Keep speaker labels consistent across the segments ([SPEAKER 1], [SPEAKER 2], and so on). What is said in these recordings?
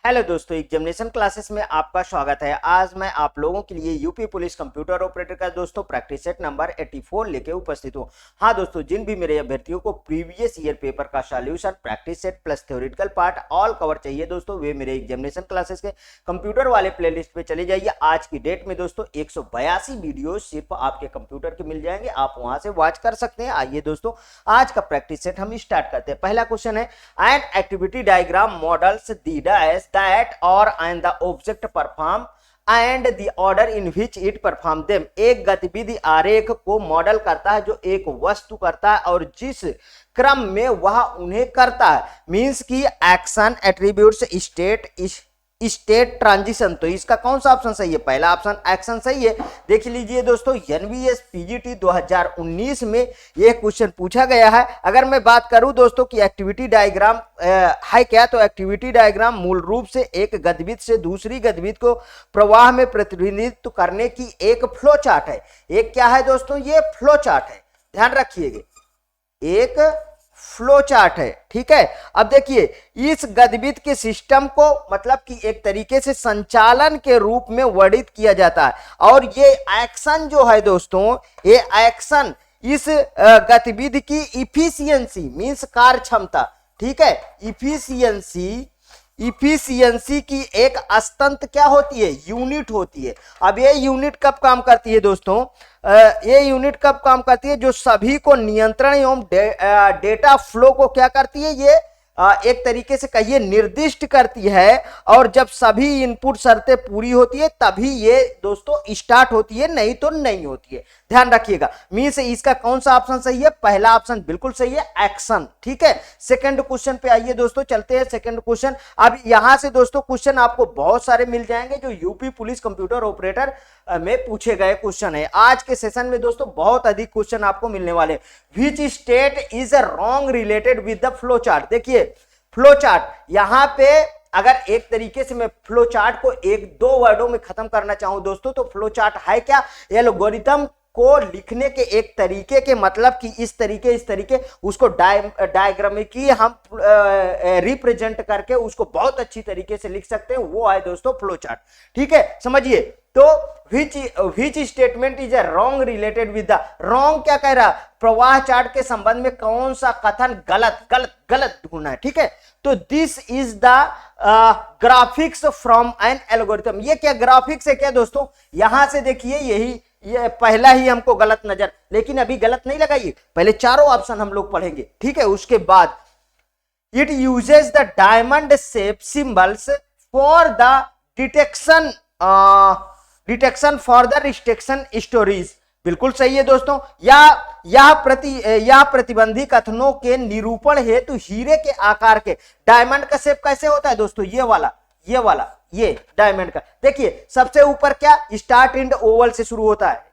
[SPEAKER 1] Hello दोस्तों, examination classes में आपका स्वागत है। आज मैं आप लोगों के लिए यूपी पुलिस कंप्यूटर ऑपरेटर का दोस्तों प्रैक्टिस सेट नंबर 84 लेके उपस्थित हूँ। हाँ दोस्तों, जिन भी मेरे अभ्यर्थियों को प्रीवियस ईयर पेपर का solution, practice set plus theoretical part all cover चाहिए दोस्तों, वे मेरे एग्जामिनेशन क्लासेस के कंप्यूटर वाले प्लेलिस्ट पे चले जाइए। आज की डेट में दोस्तों 182 वीडियो सिर्फ आपके कंप्यूटर के मिल जाएंगे, आप वहां से वॉच कर सकते हैं। आइए दोस्तों, आज का प्रैक्टिस सेट हम स्टार्ट करते हैं। पहला क्वेश्चन है, and activity diagram models the dash that or and the object perform and the order in which it perform them। एक गतिविधि आरेख को मॉडल करता है जो एक वस्तु करता है और जिस क्रम में वह उन्हें करता है। मींस की एक्शन, एट्रीब्यूट्स, स्टेट ट्रांजिशन। तो इसका कौन सा ऑप्शन सही है? पहला ऑप्शन एक्शन सही है। देख लीजिए दोस्तों, एनवीएस पीजीटी 2019 में यह क्वेश्चन पूछा गया है। अगर मैं बात करूं दोस्तों कि एक्टिविटी डायग्राम है क्या, तो एक्टिविटी डायग्राम मूल रूप से एक गतिविधि से दूसरी गतिविधि को प्रवाह में प्रतिनिधित्व करने की एक फ्लो चार्ट है। एक क्या है दोस्तों? ये फ्लो चार्ट है, ध्यान रखिएगा, एक फ्लो चार्ट है। ठीक है, अब देखिए, इस गतिविधि के सिस्टम को मतलब कि एक तरीके से संचालन के रूप में वर्णित किया जाता है। और ये एक्शन जो है दोस्तों, ये एक्शन इस गतिविधि की इफिशियंसी मींस कार्य क्षमता, ठीक है, इफिशियंसी की एक अस्तंत क्या होती है? यूनिट होती है। अब ये यूनिट कब काम करती है दोस्तों? ये यूनिट कब काम करती है? जो सभी को नियंत्रण एवं डेटा फ्लो को क्या करती है? ये एक तरीके से कहिए निर्दिष्ट करती है। और जब सभी इनपुट शर्तें पूरी होती है तभी ये दोस्तों स्टार्ट होती है, नहीं तो नहीं होती है। ध्यान रखिएगा। मींस इसका कौन सा ऑप्शन सही है? पहला ऑप्शन बिल्कुल सही है, एक्शन। ठीक है, सेकंड क्वेश्चन पे आइए दोस्तों, चलते हैं सेकंड क्वेश्चन। अब यहां से दोस्तों क्वेश्चन आपको बहुत सारे मिल जाएंगे जो यूपी पुलिस कंप्यूटर ऑपरेटर में पूछे गए क्वेश्चन है। आज के सेशन में दोस्तों बहुत अधिक क्वेश्चन आपको मिलने वाले। Which state is wrong related with the flow chart. देखिए, फ्लो चार्ट यहां पे अगर एक तरीके से मैं फ्लो चार्ट को एक दो वर्डों में खत्म करना चाहूं दोस्तों, तो फ्लो चार्ट है क्या? एल्गोरिथम को लिखने के एक तरीके के मतलब कि इस तरीके उसको डायग्रामिकली हम रिप्रेजेंट करके उसको बहुत अच्छी तरीके से लिख सकते हैं, वो है दोस्तों फ्लो चार्ट। ठीक है, समझिए। तो which statement is wrong related with the, wrong क्या कह रहा? प्रवाह चार्ट के संबंध में कौन सा कथन गलत ढूंढना है। ठीक है, तो this is the graphics from an algorithm. ये क्या ग्राफिक्स है क्या दोस्तों? यहां से देखिए, ये पहला ही हमको गलत नजर, लेकिन अभी गलत नहीं लगाइए, पहले चारों ऑप्शन हम लोग पढ़ेंगे। ठीक है, उसके बाद it uses the diamond shape symbols for the detection for the restriction stories. बिल्कुल सही है दोस्तों। यह प्रतिबंधी कथनों के निरूपण हेतु हीरे के आकार के डायमंड का शेप कैसे होता है दोस्तों? ये डायमंड का देखिए, सबसे ऊपर क्या स्टार्ट एंड ओवल से शुरू होता है।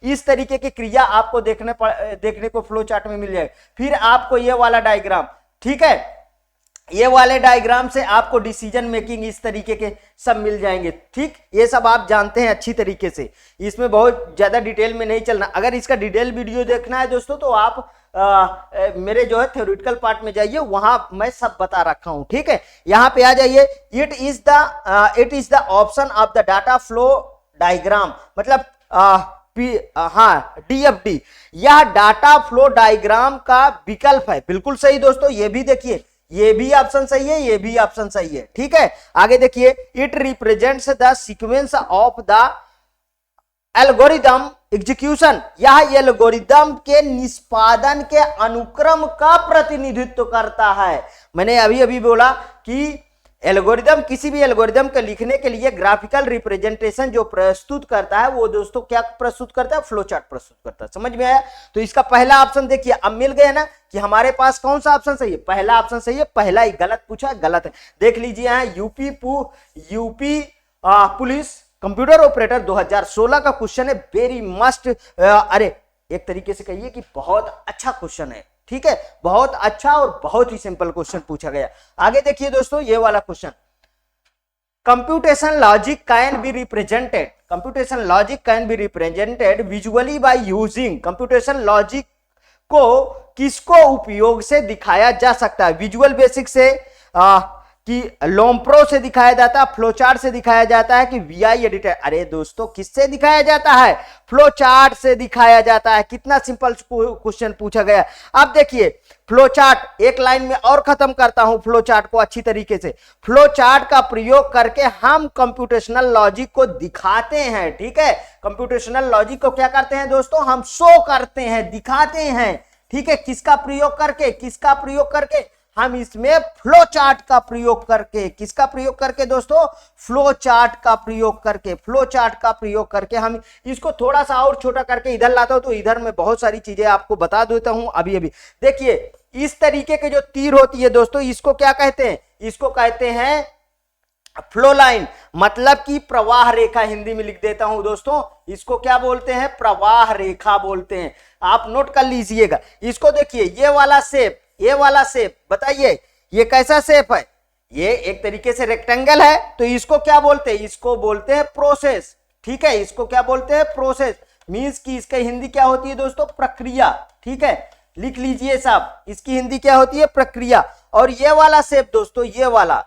[SPEAKER 1] इस तरीके की क्रिया आपको देखने को फ्लो चार्ट में मिल जाएगा। फिर आपको ये वाला डायग्राम, ठीक है, ये वाले डायग्राम से आपको डिसीजन मेकिंग इस तरीके के सब मिल जाएंगे। ठीक, ये सब आप जानते हैं अच्छी तरीके से, इसमें बहुत ज्यादा डिटेल में नहीं चलना। अगर इसका डिटेल वीडियो देखना है दोस्तों तो आप मेरे जो है थ्योरेटिकल पार्ट में जाइए, वहां मैं सब बता रखा हूं। ठीक है, यहां पे आ जाइए। It is the option of the data flow diagram, मतलब DFD, यह डाटा फ्लो डायग्राम का विकल्प है। बिल्कुल सही दोस्तों, ये भी देखिए, ये भी ऑप्शन सही है, ये भी ऑप्शन सही है। ठीक है, आगे देखिए, it represents the sequence of the algorithm execution, यह एल्गोरिदम के निष्पादन के अनुक्रम का प्रतिनिधित्व करता है। मैंने अभी बोला कि एल्गोरिदम, किसी भी एल्गोरिदम के लिखने के लिए ग्राफिकल रिप्रेजेंटेशन जो प्रस्तुत करता है वो दोस्तों क्या प्रस्तुत करता है? फ्लो चार्ट प्रस्तुत करता है। समझ में आया? तो इसका पहला ऑप्शन देखिए, अब मिल गया ना कि हमारे पास कौन सा ऑप्शन सही है? पहला ऑप्शन सही है, पहला ही गलत पूछा, गलत है। देख लीजिए यहाँ यूपी पुलिस कंप्यूटर ऑपरेटर 2016 का क्वेश्चन है, वेरी मस्ट, अरे एक तरीके से कहिए कि बहुत अच्छा क्वेश्चन है। ठीक है, बहुत अच्छा और बहुत ही सिंपल क्वेश्चन पूछा गया। आगे देखिए दोस्तों, ये वाला question, computation logic can be represented visually by using. Computation logic को किसको उपयोग से दिखाया जा सकता है? विजुअल बेसिक से कि लोम्प्रो से दिखाया जाता है, फ्लोचार्ट से दिखाया जाता है कि वीआई एडिटर। अरे दोस्तों किससे दिखाया जाता है? फ्लोचार्ट से दिखाया जाता है। कितना सिंपल क्वेश्चन पूछा गया। अब देखिए फ्लोचार्ट, एक लाइन में और खत्म करता हूं फ्लोचार्ट को अच्छी तरीके से। फ्लोचार्ट का प्रयोग करके हम कंप्यूटेशनल लॉजिक को दिखाते हैं, ठीक है। कंप्यूटेशनल लॉजिक को क्या करते हैं दोस्तों? हम शो करते हैं, दिखाते हैं, ठीक है। किसका प्रयोग करके? किसका प्रयोग करके? हम इसमें फ्लो चार्ट का प्रयोग करके। किसका प्रयोग करके दोस्तों? फ्लो चार्ट का प्रयोग करके। फ्लो चार्ट का प्रयोग करके हम इसको थोड़ा सा और छोटा करके इधर लाता हूं, तो इधर में बहुत सारी चीजें आपको बता देता हूं अभी अभी। देखिए इस तरीके के जो तीर होती है दोस्तों, इसको क्या कहते हैं? इसको कहते हैं फ्लो लाइन, मतलब कि प्रवाह रेखा। हिंदी में लिख देता हूं दोस्तों, इसको क्या बोलते हैं? प्रवाह रेखा बोलते हैं। आप नोट कर लीजिएगा इसको। देखिए ये वाला शेप, ये वाला शेप, बताइए ये कैसा शेप है? ये एक तरीके से रेक्टेंगल है, तो इसको क्या बोलते हैं? इसको बोलते हैं प्रोसेस, ठीक है। इसको क्या बोलते हैं? प्रोसेस। मींस कि इसका हिंदी क्या होती है दोस्तों? प्रक्रिया, ठीक है। लिख लीजिए साहब, इसकी हिंदी क्या होती है? प्रक्रिया। और ये वाला शेप दोस्तों, ये वाला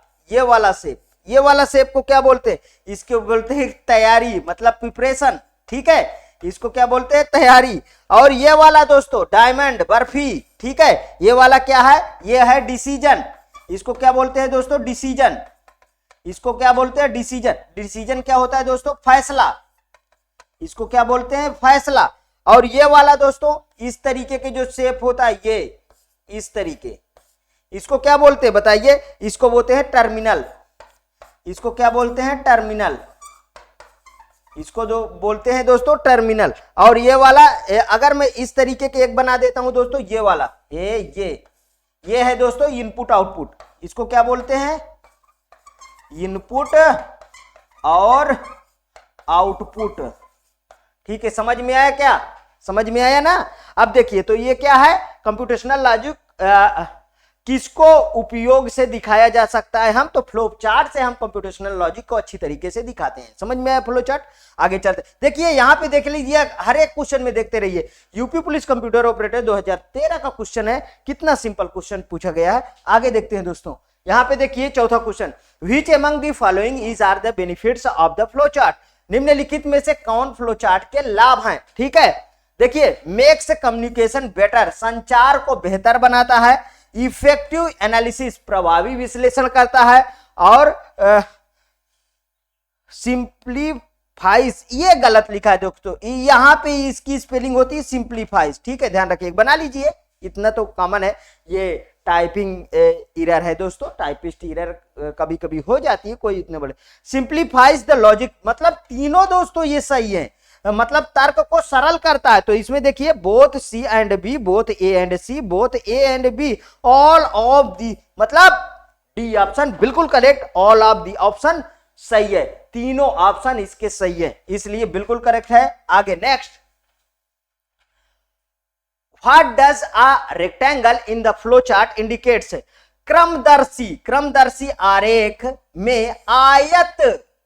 [SPEAKER 1] शेप, ये वाला शेप को क्या बोलते हैं? इसको बोलते हैं तैयारी, मतलब प्रिपरेशन, ठीक है। इसको क्या बोलते हैं? तैयारी। और ये वाला दोस्तों डायमंड, बर्फी, ठीक है। ये वाला क्या है? ये है डिसीजन। इसको क्या बोलते हैं दोस्तों? डिसीजन। इसको क्या बोलते हैं? डिसीजन। डिसीजन क्या होता है दोस्तों? फैसला। इसको क्या बोलते हैं? फैसला। और ये वाला दोस्तों इस तरीके के जो शेप होता है, ये इस तरीके, इसको क्या बोलते हैं बताइए? इसको बोलते हैं टर्मिनल। इसको क्या बोलते हैं? टर्मिनल। इसको जो बोलते हैं दोस्तों टर्मिनल। और ये वाला अगर मैं इस तरीके के एक बना देता हूं दोस्तों, ये वाला ये है दोस्तों इनपुट आउटपुट। इसको क्या बोलते हैं? इनपुट और आउटपुट, ठीक है। समझ में आया क्या? समझ में आया ना? अब देखिए तो ये क्या है? कंप्यूटेशनल लॉजिक किसको उपयोग से दिखाया जा सकता है? हम तो फ्लो चार्ट से हम कंप्यूटेशनल लॉजिक को अच्छी तरीके से दिखाते हैं। समझ में आया फ्लो चार्ट? आगे चलते देखिए यहां पे देख लीजिए, हर एक क्वेश्चन में देखते रहिए। यूपी पुलिस कंप्यूटर ऑपरेटर 2013 का क्वेश्चन है। कितना सिंपल क्वेश्चन पूछा गया है। आगे देखते हैं दोस्तों। यहां पे देखिए चौथा question, which among the following is are the benefits of the flow chart? निम्नलिखित में से कौन फ्लो चार्ट के लाभ हैं? ठीक है। देखिए मेक्स कम्युनिकेशन बेटर, संचार को बेहतर बनाता है। इफेक्टिव एनालिसिस, प्रभावी विश्लेषण करता है। और सिंप्लीफाइज, ये गलत लिखा है दोस्तों, यहां पे इसकी स्पेलिंग होती है सिंप्लीफाइज, ठीक है। ध्यान रखिए, बना लीजिए, इतना तो कॉमन है। ये टाइपिंग एरर है दोस्तों, टाइपिस्ट एरर कभी कभी हो जाती है, कोई इतने बड़े। सिंप्लीफाइज द लॉजिक, मतलब तीनों दोस्तों ये सही है, मतलब तर्क को सरल करता है। तो इसमें देखिए both C and B, both A and C, both A and B, all of the, मतलब डी ऑप्शन बिल्कुल correct. All of the option सही है, तीनों ऑप्शन इसके सही है, इसलिए बिल्कुल करेक्ट है। आगे next, what does a rectangle in the flow chart indicates? क्रमदर्शी आरेख में आयत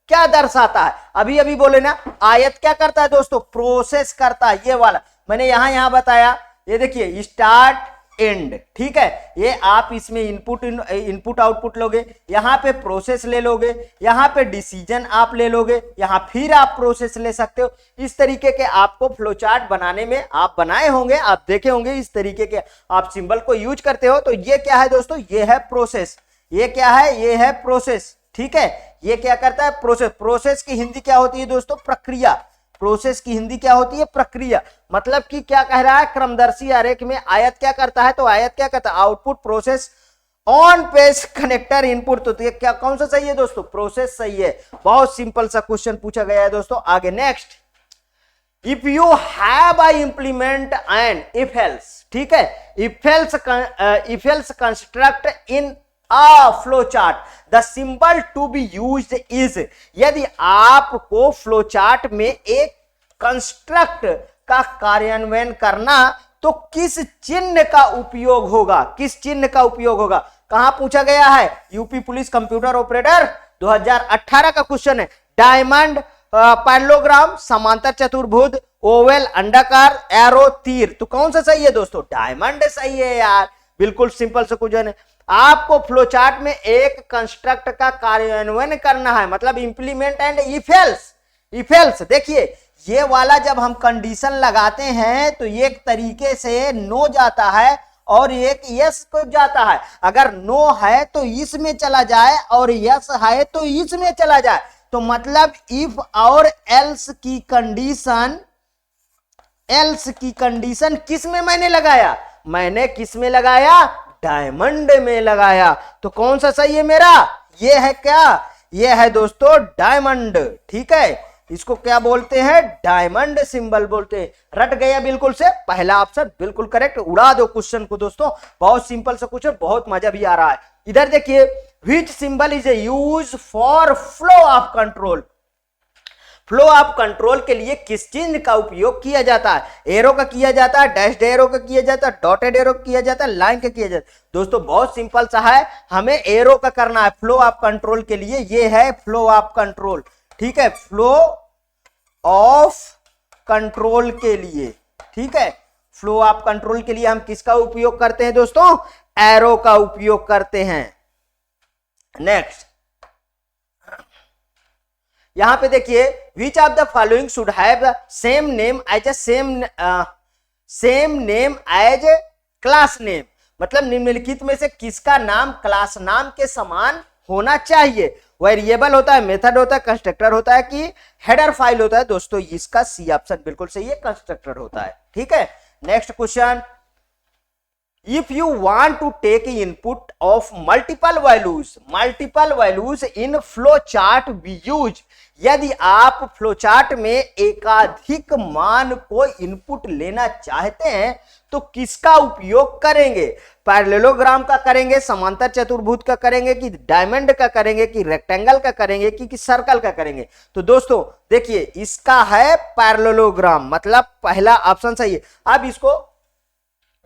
[SPEAKER 1] क्या दर्शाता है? अभी अभी बोले ना, आयत क्या करता है दोस्तों? प्रोसेस करता है। ये वाला मैंने यहां बताया, ये देखिए स्टार्ट एंड, ठीक है। ये आप इसमें इनपुट आउटपुट लोगे, यहां पे प्रोसेस ले लोगे, यहां पे डिसीजन आप ले लोगे, यहां फिर आप प्रोसेस ले सकते हो। इस तरीके के आपको फ्लो चार्ट बनाने में, आप बनाए होंगे, आप देखे होंगे, इस तरीके के आप सिंबल को यूज करते हो। तो ये क्या है दोस्तों? ये है प्रोसेस। ये क्या है? ये है प्रोसेस, ठीक है। ये क्या करता है? प्रोसेस। प्रोसेस की हिंदी क्या होती है दोस्तों? प्रक्रिया। प्रोसेस की हिंदी क्या होती है? प्रक्रिया। मतलब कि क्या कह रहा है? क्रमदर्शी आरेख में आयत क्या करता है? तो आयत क्या करता है? Output process on page connector input. तो ये क्या, कौन सा सही है दोस्तों? प्रोसेस सही है। बहुत सिंपल सा क्वेश्चन पूछा गया है दोस्तों। आगे next, if you have a implement and if else, ठीक है। If else construct in a flow chart, the symbol to be used is, यदि आपको फ्लो चार्ट में एक कंस्ट्रक्ट का कार्यान्वयन करना, तो किस चिन्ह का उपयोग होगा? किस चिन्ह का उपयोग होगा? कहां पूछा गया है? यूपी पुलिस कंप्यूटर ऑपरेटर 2018 का क्वेश्चन है। डायमंड, पैरेललोग्राम, समांतर चतुर्भुज, ओवल, अंडाकार, एरो, तीर। तो कौन सा सही है दोस्तों? डायमंड सही है यार, बिल्कुल सिंपल सा क्वेश्चन है। आपको फ्लो चार्ट में एक कंस्ट्रक्ट का कार्यान्वयन करना है, मतलब implement and if else. If else देखिए, ये वाला जब हम कंडीशन लगाते हैं तो एक तरीके से नो जाता है और एक यस को जाता है। अगर नो है तो इसमें चला जाए और यस है तो इसमें चला जाए। तो मतलब इफ और एल्स की कंडीशन किस में मैंने लगाया? मैंने किस में लगाया? डायमंड में लगाया। तो कौन सा सही है मेरा? ये है क्या? ये है दोस्तों डायमंड। ठीक है, इसको क्या बोलते हैं? डायमंड सिंबल बोलते हैं। रट गया बिल्कुल से, पहला ऑप्शन बिल्कुल करेक्ट। उड़ा दो क्वेश्चन को दोस्तों, बहुत सिंपल सा क्वेश्चन, बहुत मजा भी आ रहा है। इधर देखिए, which symbol is use for flow of control? Flow of control के लिए किस चिन्ह का उपयोग किया जाता है? एरो का किया जाता है, डैश एरो का किया जाता है, डॉटेड एरो का किया जाता है, लाइन का किया जाता है। दोस्तों बहुत सिंपल सा है, हमें एरो का करना है फ्लो ऑफ कंट्रोल के लिए। ये है फ्लो ऑफ कंट्रोल। ठीक है, फ्लो ऑफ कंट्रोल के लिए। ठीक है, फ्लो ऑफ कंट्रोल के लिए हम किसका उपयोग करते हैं दोस्तों? एरो का उपयोग करते हैं। नेक्स्ट, यहां पे देखिए, which of the following should have the same name as class name? मतलब निम्नलिखित में से किसका नाम क्लास नाम के समान होना चाहिए? वेरिएबल होता है, मेथड होता है, कंस्ट्रक्टर होता है कि हेडर फाइल होता है? दोस्तों इसका सी ऑप्शन बिल्कुल सही है, कंस्ट्रक्टर होता है। ठीक है, next question, if you want to take input of multiple values in flow chart we use, यदि आप फ्लो चार्ट में एकाधिक मान को इनपुट लेना चाहते हैं तो किसका उपयोग करेंगे? पैरेललोग्राम का करेंगे, समांतर चतुर्भुज का करेंगे, कि डायमंड का करेंगे, कि रेक्टेंगल का करेंगे, कि सर्कल का करेंगे? तो दोस्तों देखिए, इसका है पैरेललोग्राम, मतलब पहला ऑप्शन सही है। अब इसको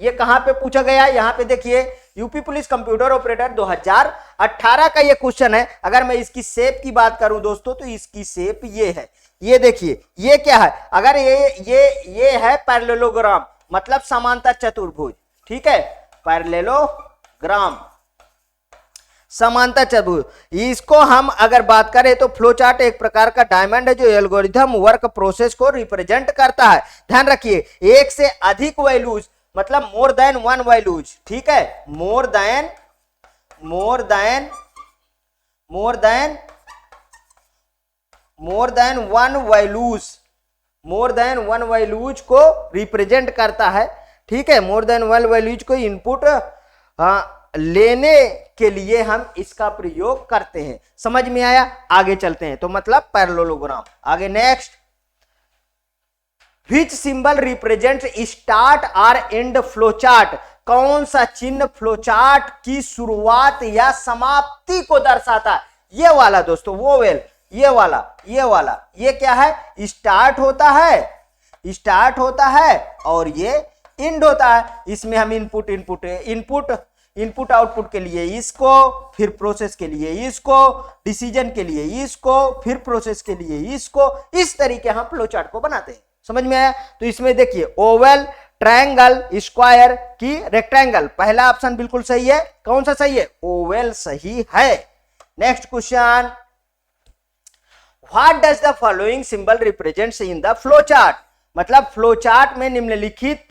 [SPEAKER 1] ये कहां पे पूछा गया? यहां पे देखिए, यूपी पुलिस कंप्यूटर ऑपरेटर 2018 का ये क्वेश्चन है। अगर मैं इसकी शेप की बात करूं दोस्तों तो इसकी शेप ये है। ये देखिए, ये क्या है? अगर ये है पैरेललोग्राम, मतलब समांतर चतुर्भुज। ठीक है, पैरेललोग्राम, समांतर चतुर्भुज। इसको हम अगर बात करें तो फ्लो चार्ट एक प्रकार का डायमंड है जो एल्गोरिथम वर्क प्रोसेस को रिप्रेजेंट करता है। ध्यान रखिए, एक से अधिक वैल्यूज, मतलब मोर देन वन वैल्यूज। ठीक है, मोर देन वन वैल्यूज को रिप्रेजेंट करता है। ठीक है, मोर देन वन वैल्यूज को इनपुट लेने के लिए हम इसका प्रयोग करते हैं। समझ में आया? आगे चलते हैं। तो मतलब पैरेललोग्राम। आगे next, Which symbol represents start or end flow chart? कौन सा चिन्ह फ्लो चार्ट की शुरुआत या समाप्ति को दर्शाता है? ये वाला दोस्तों, वो वेल, ये वाला, ये क्या है? स्टार्ट होता है और ये एंड होता है। इसमें हम इनपुट आउटपुट के लिए इसको, फिर प्रोसेस के लिए इसको, डिसीजन के लिए इसको, फिर प्रोसेस के लिए इसको, इस तरीके हम फ्लो चार्ट को बनाते हैं। समझ में आया? तो इसमें देखिए, ओवल, ट्रायंगल, स्क्वायर की रेक्टेंगल। पहला ऑप्शन बिल्कुल सही है। कौन सा सही है? ओवल सही है। Next question, what does the following symbol represents in the flow chart? मतलब फ्लो चार्ट में निम्नलिखित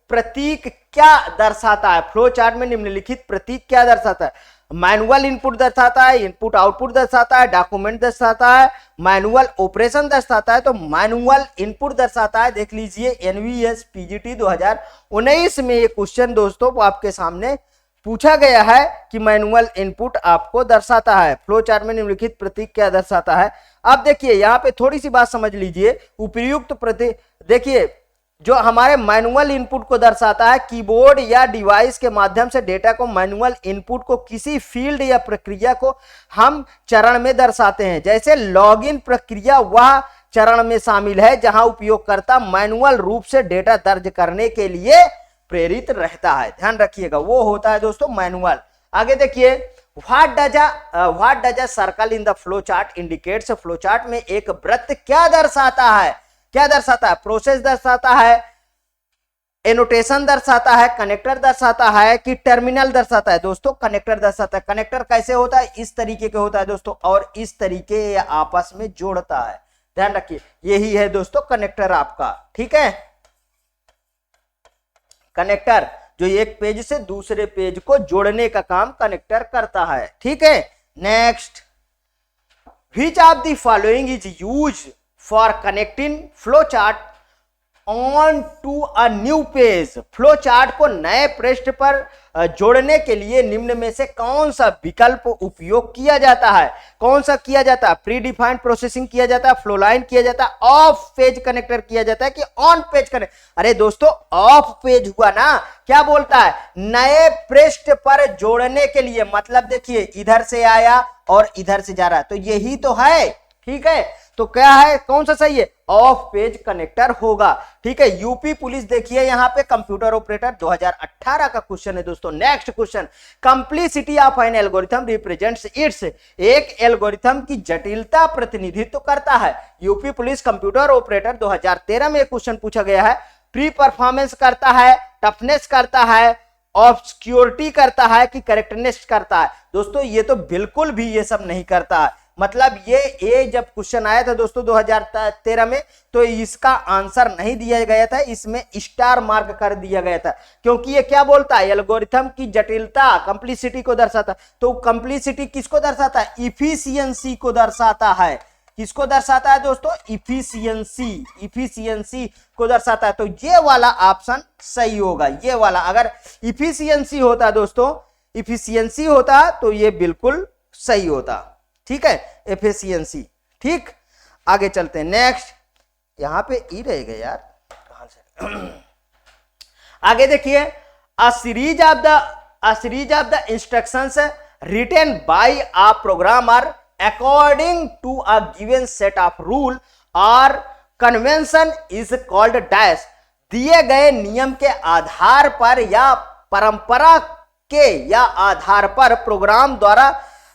[SPEAKER 1] प्रतीक क्या दर्शाता है? फ्लो चार्ट में निम्नलिखित प्रतीक क्या दर्शाता है? मैनुअल इनपुट दर्शाता है, इनपुट आउटपुट दर्शाता है, डॉक्यूमेंट दर्शाता है, मैनुअल ऑपरेशन दर्शाता है। तो मैनुअल इनपुट दर्शाता है। देख लीजिए, एनवीएस पीजीटी 2019 में ये क्वेश्चन दोस्तों आपके सामने पूछा गया है कि मैनुअल इनपुट आपको दर्शाता है। फ्लो चार्ट में निम्नलिखित प्रतीक क्या दर्शाता है? अब देखिए, यहां पे थोड़ी सी बात समझ लीजिए। उपयुक्त प्रतीक, देखिए, जो हमारे मैनुअल इनपुट को दर्शाता है, कीबोर्ड या डिवाइस के माध्यम से डेटा को, मैनुअल इनपुट को किसी फील्ड या प्रक्रिया को हम चरण में दर्शाते हैं। जैसे लॉगिन प्रक्रिया वह चरण में शामिल है जहां उपयोगकर्ता मैनुअल रूप से डेटा दर्ज करने के लिए प्रेरित रहता है। ध्यान रखिएगा, वो होता है दोस्तों मैनुअल। आगे देखिए, what does a circle in the flow chart indicates? Flow chart में एक वृत्त क्या दर्शाता है? क्या दर्शाता है? प्रोसेस दर्शाता है, एनोटेशन दर्शाता है, कनेक्टर दर्शाता है कि टर्मिनल दर्शाता है? दोस्तों कनेक्टर दर्शाता है। कनेक्टर कैसे होता है? इस तरीके का होता है दोस्तों, और इस तरीके ये आपस में जोड़ता है, ध्यान रखिए। यही है दोस्तों कनेक्टर आपका, ठीक है। कनेक्टर जो एक पेज से दूसरे पेज को जोड़ने का काम कनेक्टर करता है, ठीक है। Next, which of the following is use for connecting flow chart on to a new page? Flow chart को नए पृष्ठ पर जोड़ने के लिए निम्न में से कौन सा विकल्प उपयोग किया जाता है? कौन सा किया जाता है? प्री डिफाइंड प्रोसेसिंग किया जाता है, फ्लो लाइन किया जाता है, ऑफ पेज कनेक्टर किया जाता है कि ऑन पेज कनेक्ट? अरे दोस्तों ऑफ पेज हुआ ना, क्या बोलता है? नए पृष्ठ पर जोड़ने के लिए, मतलब देखिए इधर से आया और इधर से जा रहा है, तो यही तो है, ठीक है। तो क्या है, कौन सा सही है? ऑफ पेज कनेक्टर होगा, ठीक है। यूपी पुलिस देखिए यहां पे कंप्यूटर ऑपरेटर 2018 का क्वेश्चन है दोस्तों। Next question, complexity of an algorithm represents its? एक एल्गोरिथम की जटिलता प्रतिनिधित्व करता है। यूपी पुलिस कंप्यूटर ऑपरेटर 2013 में क्वेश्चन पूछा गया है। प्री परफॉर्मेंस करता है, टफनेस करता है, ऑब्सक्योरिटी करता है कि करेक्टनेस करता है? दोस्तों ये तो बिल्कुल भी ये सब नहीं करता है। मतलब ये जब क्वेश्चन आया था दोस्तों 2013 में, तो इसका आंसर नहीं दिया गया था, इसमें स्टार मार्क कर दिया गया था, क्योंकि ये क्या बोलता है? एल्गोरिथम की जटिलता कंप्लीसिटी को दर्शाता। तो कंप्लीसिटी किसको दर्शाता है? इफिशियंसी को दर्शाता है। किसको दर्शाता है दोस्तों? इफिशियंसी, इफिशियंसी को दर्शाता है। तो ये वाला ऑप्शन सही होगा, ये वाला। अगर इफिशियंसी होता दोस्तों, इफिशियंसी होता तो ये बिल्कुल सही होता, ठीक है, एफिशिएंसी, ठीक। आगे चलते हैं। नेक्स्ट, यहां पे ई रहेगा यार, कहां से आगे देखिए, a series of the instructions written by a programmer according to a given set of rule और कन्वेंशन इज कॉल्ड डैश? दिए गए नियम के आधार पर या परंपरा के या आधार पर प्रोग्राम द्वारा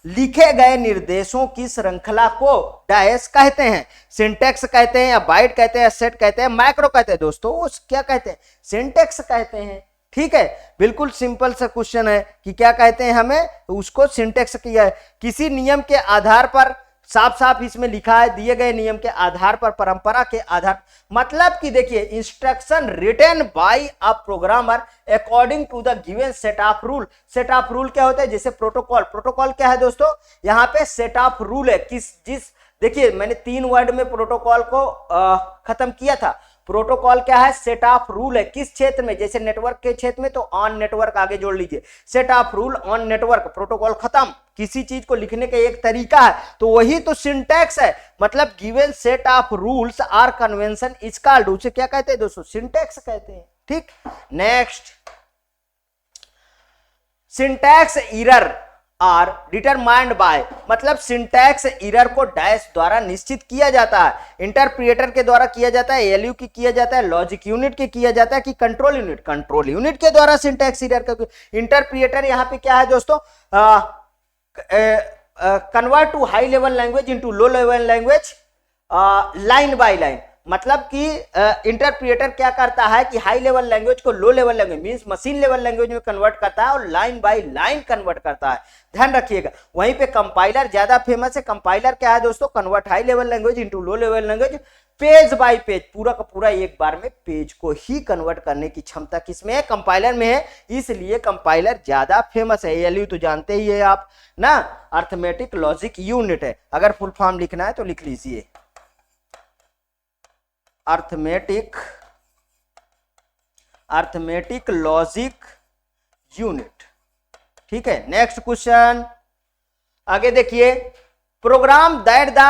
[SPEAKER 1] लिखे गए निर्देशों की श्रृंखला को डैश कहते हैं। सिंटेक्स कहते हैं, या बाइट कहते हैं, सेट कहते हैं, मैक्रो कहते हैं? दोस्तों उस क्या कहते हैं? सिंटेक्स कहते हैं, ठीक है। बिल्कुल सिंपल सा क्वेश्चन है कि क्या कहते हैं हमें, उसको सिंटेक्स किया है। किसी नियम के आधार पर, साफ साफ इसमें लिखा है, दिए गए नियम के आधार पर, परंपरा के आधार, मतलब कि देखिए instruction written by a programmer according to the given set of rule. Set of rule क्या होता है? जैसे प्रोटोकॉल, प्रोटोकॉल क्या है दोस्तों? यहाँ पे सेट ऑफ रूल है। देखिए मैंने 3 वर्ड में प्रोटोकॉल को खत्म किया था। प्रोटोकॉल क्या है? सेट ऑफ रूल है। किस क्षेत्र में? जैसे नेटवर्क के क्षेत्र में तो ऑन नेटवर्क आगे जोड़ लीजिए, set of rule on network, protocol खत्म। किसी चीज को लिखने का एक तरीका है, तो वही तो सिंटैक्स है। मतलब given set of rules or convention is called, उसे क्या कहते हैं दोस्तों? सिंटैक्स कहते हैं, ठीक। Next, syntax error are determined by, मतलब सिंटैक्स एरर को डैश द्वारा निश्चित किया जाता है। इंटरप्रिएटर के द्वारा किया जाता है, एलयू की किया जाता है, लॉजिक यूनिट के किया जाता है कि कंट्रोल यूनिट? कंट्रोल यूनिट के द्वारा सिंटैक्स एरर का। इंटरप्रिएटर यहाँ पे क्या है दोस्तों? Convert to high level language into low level language line by line. मतलब कि इंटरप्रिएटर क्या करता है कि हाई लेवल लैंग्वेज को लो level language means machine level language में कन्वर्ट करता है और लाइन बाय लाइन कन्वर्ट करता है, ध्यान रखिएगा। वहीं पे कंपाइलर ज्यादा फेमस है। कंपाइलर क्या है दोस्तों? Convert high level language into low level language page bye page, पूरा का पूरा एक बार में पेज को ही कन्वर्ट करने की क्षमता किसमें है? कंपाइलर में है, इसलिए कंपाइलर ज्यादा फेमस है। एलयू तो जानते ही है आप ना, अर्थमेटिक लॉजिक यूनिट है। अगर फुल फॉर्म लिखना है तो लिख लीजिए, अर्थमेटिक लॉजिक यूनिट, ठीक है। नेक्स्ट क्वेश्चन, आगे देखिए, program that the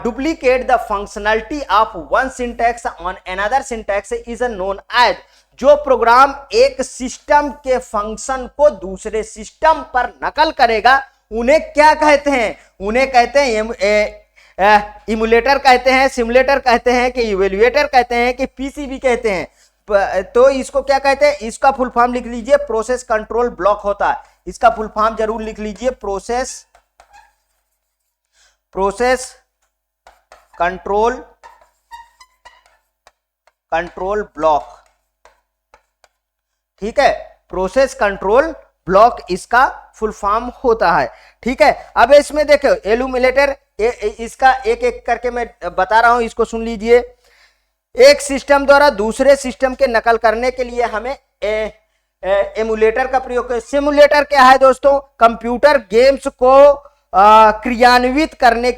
[SPEAKER 1] duplicate the functionality of one syntax on another syntax is known as. जो प्रोग्राम एक सिस्टम के फंक्शन को दूसरे सिस्टम पर नकल करेगा उन्हें क्या कहते हैं? उन्हें कहते हैं इमुलेटर कहते हैं, सिमुलेटर कहते हैं कि इवेल्युएटर कहते हैं कि पीसीबी कहते हैं। तो इसको क्या कहते हैं? इसका फुल फॉर्म लिख लीजिए, प्रोसेस कंट्रोल ब्लॉक होता है। इसका फुल फॉर्म जरूर लिख लीजिए, प्रोसेस कंट्रोल ब्लॉक, ठीक है, प्रोसेस कंट्रोल ब्लॉक इसका फुल फॉर्म होता है। ठीक है, अब इसमें देखो एल्यूमिनेटर, इसका एक एक करके मैं बता रहा हूं, इसको सुन लीजिए। एक सिस्टम द्वारा दूसरे सिस्टम के नकल करने के लिए हमें एमुलेटर का प्रयोग करें। सिमुलेटर क्या है दोस्तों? कंप्यूटर गेम्स को क्रियान्वित करने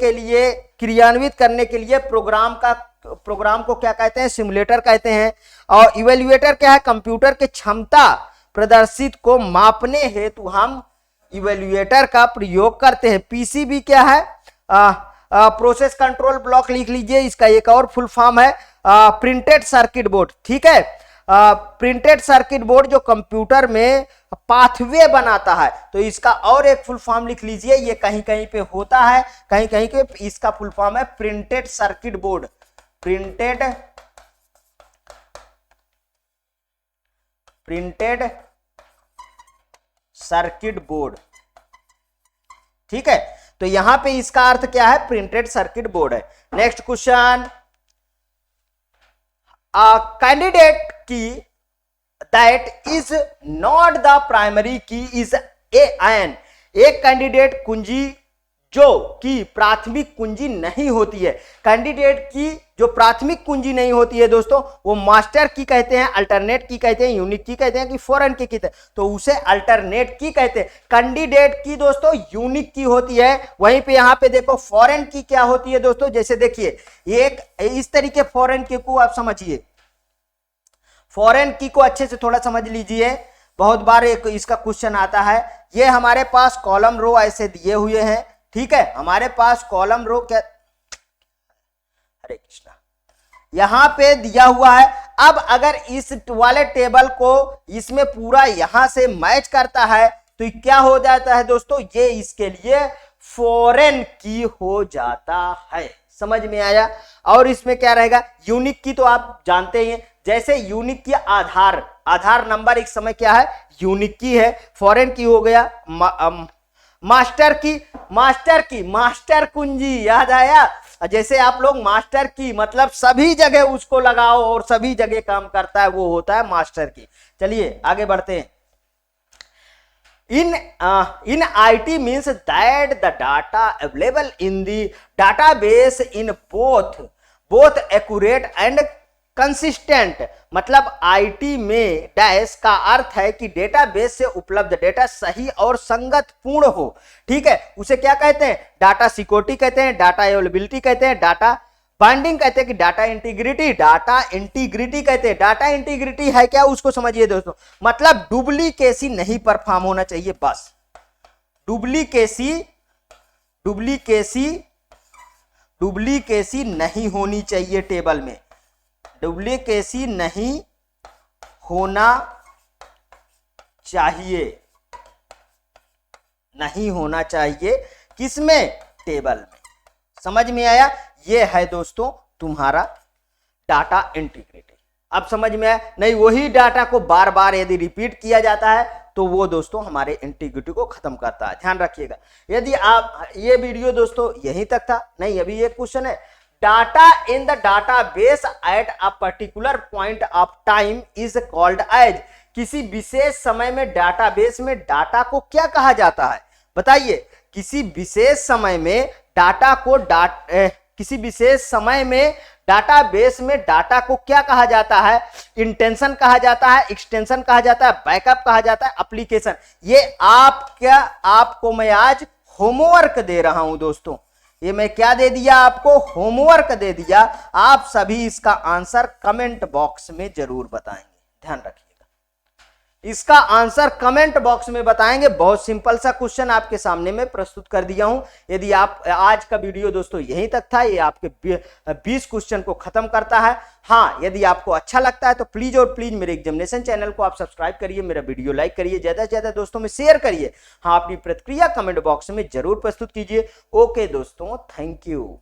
[SPEAKER 1] के लिए प्रोग्राम को क्या कहते हैं? सिमुलेटर कहते हैं। और इवेल्युएटर क्या है? कंप्यूटर की क्षमता प्रदर्शित को मापने हेतु हम इवेल्युएटर का प्रयोग करते हैं। पीसीबी क्या है? प्रोसेस कंट्रोल ब्लॉक लिख लीजिए, इसका एक और फुल फॉर्म है प्रिंटेड सर्किट बोर्ड। ठीक है, प्रिंटेड सर्किट बोर्ड जो कंप्यूटर में पाथवे बनाता है, तो इसका और एक फुल फॉर्म लिख लीजिए, ये कहीं कहीं पे होता है, कहीं कहीं पे इसका फुल फॉर्म है printed circuit board. Printed circuit board. ठीक है, तो यहां पे इसका अर्थ क्या है? प्रिंटेड सर्किट बोर्ड है। नेक्स्ट क्वेश्चन, कैंडिडेट की that is not the primary की इज एन। एक कैंडिडेट कुंजी जो कि प्राथमिक कुंजी नहीं होती है, कैंडिडेट की जो प्राथमिक कुंजी नहीं होती है दोस्तों, वो मास्टर की कहते हैं, अल्टरनेट की कहते हैं, यूनिक की कहते हैं कि फॉरेन की कहते हैं, तो उसे अल्टरनेट की कहते हैं। कैंडिडेट की दोस्तों यूनिक की होती है। वहीं पे यहां पे देखो फॉरेन की क्या होती है दोस्तों, जैसे देखिए एक इस तरीके फॉरेन की को आप समझिए, फॉरेन की को अच्छे से थोड़ा समझ लीजिए, बहुत बार एक इसका क्वेश्चन आता है। ये हमारे पास कॉलम रो ऐसे दिए हुए हैं, ठीक है, हमारे पास कॉलम रो क्या, हरे कृष्णा, यहां पे दिया हुआ है। अब अगर इस वाले टेबल को इसमें पूरा यहां से मैच करता है तो क्या हो जाता है दोस्तों? ये इसके लिए फॉरेन की हो जाता है। समझ में आया? और इसमें क्या रहेगा? यूनिक की तो आप जानते ही हैं, जैसे यूनिक की आधार नंबर एक समय क्या है? यूनिक की है। फॉरेन की हो गया मास्टर की मास्टर कुंजी, याद आया? जैसे आप लोग मास्टर की मतलब सभी जगह उसको लगाओ और सभी जगह काम करता है, वो होता है मास्टर की। चलिए आगे बढ़ते हैं। in IT means that the data available in the database in both accurate and consistent. मतलब आईटी में डैश का अर्थ है कि डेटाबेस से उपलब्ध डेटा सही और संगत पूर्ण हो। ठीक है, उसे क्या कहते हैं? डाटा सिक्योरिटी कहते हैं, डाटा अवेलेबिलिटी कहते हैं, डाटा बाइंडिंग कहते हैं कि डाटा इंटीग्रिटी कहते हैं। डाटा इंटीग्रिटी है क्या? उसको समझिए दोस्तों, मतलब डुप्लीकेसी नहीं परफॉर्म होना चाहिए, बस डुप्लीकेसी नहीं होनी चाहिए टेबल में, डुप्लीकेसी नहीं होना चाहिए किसमें? टेबल में। समझ में आया? ये है दोस्तों तुम्हारा डाटा इंटीग्रिटी। अब समझ में आया? नहीं, वही डाटा को बार बार यदि रिपीट किया जाता है तो वो दोस्तों हमारे इंटीग्रिटी को खत्म करता है, ध्यान रखिएगा। यदि आप ये वीडियो दोस्तों यहीं तक था, नहीं अभी एक क्वेश्चन है, data in the database at a particular point of time is called as. किसी विशेष समय में डाटाबेस में डाटा को क्या कहा जाता है? बताइए, किसी विशेष समय में डाटाबेस में डाटा को क्या कहा जाता है? इंटेंशन कहा जाता है, एक्सटेंशन कहा जाता है, बैकअप कहा जाता है, एप्लीकेशन। ये आपको मैं आज होमवर्क दे रहा हूं दोस्तों, ये मैं क्या दे दिया आपको? होमवर्क दे दिया। आप सभी इसका आंसर कमेंट बॉक्स में जरूर बताएंगे, ध्यान रखिएगा, इसका आंसर कमेंट बॉक्स में बताएंगे। बहुत सिंपल सा क्वेश्चन आपके सामने में प्रस्तुत कर दिया हूं। यदि आप आज का वीडियो दोस्तों यहीं तक था, ये आपके 20 क्वेश्चन को खत्म करता है। हाँ, यदि आपको अच्छा लगता है तो प्लीज और प्लीज मेरे एग्जामिनेशन चैनल को आप सब्सक्राइब करिए, मेरा वीडियो लाइक करिए, ज्यादा से ज्यादा दोस्तों में शेयर करिए। हाँ, अपनी प्रतिक्रिया कमेंट बॉक्स में जरूर प्रस्तुत कीजिए। ओके दोस्तों, थैंक यू।